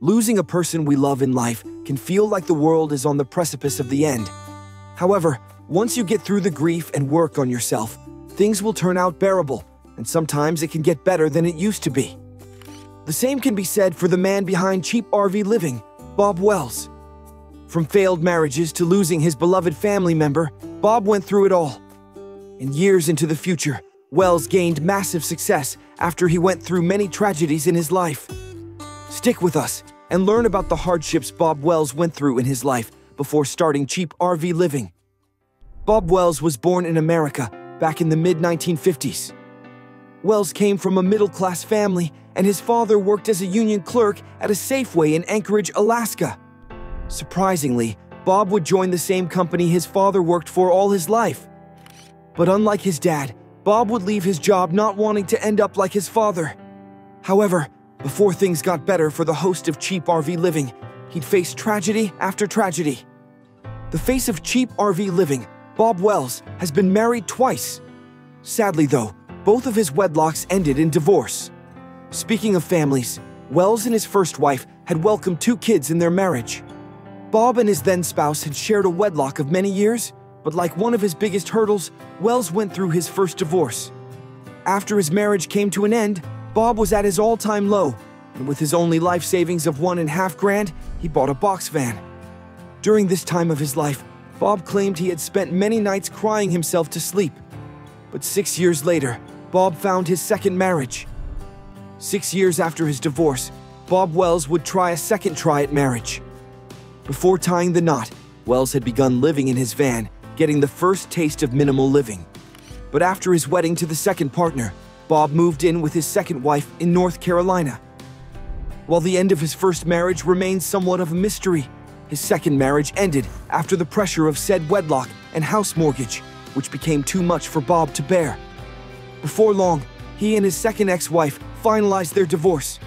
Losing a person we love in life can feel like the world is on the precipice of the end. However, once you get through the grief and work on yourself, things will turn out bearable, and sometimes it can get better than it used to be. The same can be said for the man behind CheapRVliving, Bob Wells. From failed marriages to losing his beloved family member, Bob went through it all. And years into the future, Wells gained massive success after he went through many tragedies in his life. Stick with us and learn about the hardships Bob Wells went through in his life before starting CheapRVliving. Bob Wells was born in America back in the mid-1950s. Wells came from a middle-class family, and his father worked as a union clerk at a Safeway in Anchorage, Alaska. Surprisingly, Bob would join the same company his father worked for all his life. But unlike his dad, Bob would leave his job not wanting to end up like his father. However, before things got better for the host of CheapRVliving, he'd face tragedy after tragedy. The face of CheapRVliving, Bob Wells, has been married twice. Sadly though, both of his wedlocks ended in divorce. Speaking of families, Wells and his first wife had welcomed 2 kids in their marriage. Bob and his then-spouse had shared a wedlock of many years, but like one of his biggest hurdles, Wells went through his first divorce. After his marriage came to an end, Bob was at his all-time low, and with his only life savings of $1.5 grand, he bought a box van. During this time of his life, Bob claimed he had spent many nights crying himself to sleep. But 6 years later, Bob found his second marriage. 6 years after his divorce, Bob Wells would try a second try at marriage. Before tying the knot, Wells had begun living in his van, getting the first taste of minimal living. But after his wedding to the second partner, Bob moved in with his second wife in North Carolina. While the end of his first marriage remained somewhat of a mystery, his second marriage ended after the pressure of said wedlock and house mortgage, which became too much for Bob to bear. Before long, he and his second ex-wife finalized their divorce.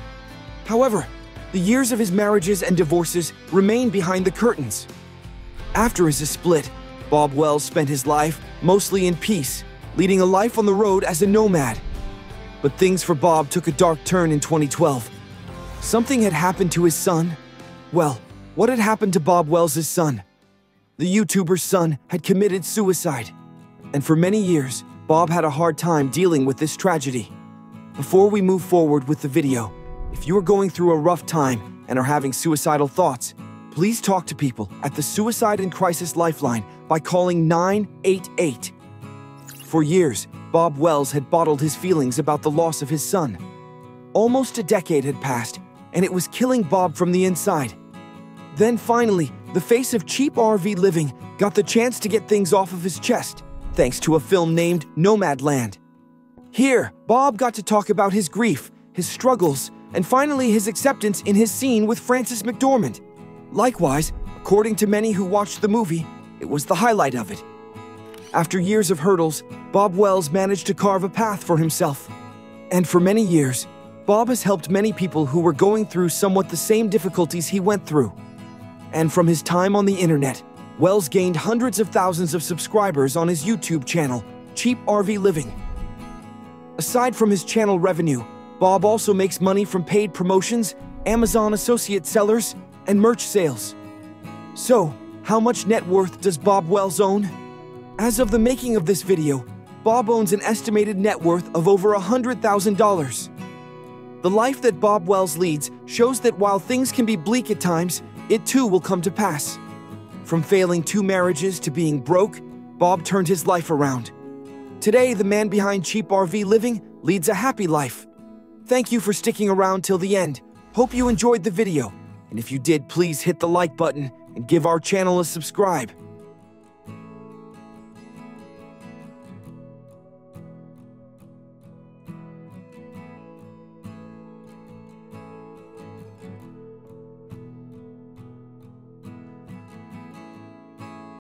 However, the years of his marriages and divorces remain behind the curtains. After his split, Bob Wells spent his life mostly in peace, leading a life on the road as a nomad. But things for Bob took a dark turn in 2012. Something had happened to his son. Well, what had happened to Bob Wells' son? The YouTuber's son had committed suicide. And for many years, Bob had a hard time dealing with this tragedy. Before we move forward with the video, if you are going through a rough time and are having suicidal thoughts, please talk to people at the Suicide and Crisis Lifeline by calling 988. For years, Bob Wells had bottled his feelings about the loss of his son. Almost a decade had passed, and it was killing Bob from the inside. Then finally, the face of CheapRVliving got the chance to get things off of his chest, thanks to a film named Nomadland. Here, Bob got to talk about his grief, his struggles, and finally his acceptance in his scene with Frances McDormand. Likewise, according to many who watched the movie, it was the highlight of it. After years of hurdles, Bob Wells managed to carve a path for himself. And for many years, Bob has helped many people who were going through somewhat the same difficulties he went through. And from his time on the internet, Wells gained hundreds of thousands of subscribers on his YouTube channel, CheapRVliving. Aside from his channel revenue, Bob also makes money from paid promotions, Amazon associate sellers, and merch sales. So, how much net worth does Bob Wells own? As of the making of this video, Bob owns an estimated net worth of over $100,000. The life that Bob Wells leads shows that while things can be bleak at times, it too will come to pass. From failing 2 marriages to being broke, Bob turned his life around. Today, the man behind CheapRVliving leads a happy life. Thank you for sticking around till the end. Hope you enjoyed the video. And if you did, please hit the like button and give our channel a subscribe.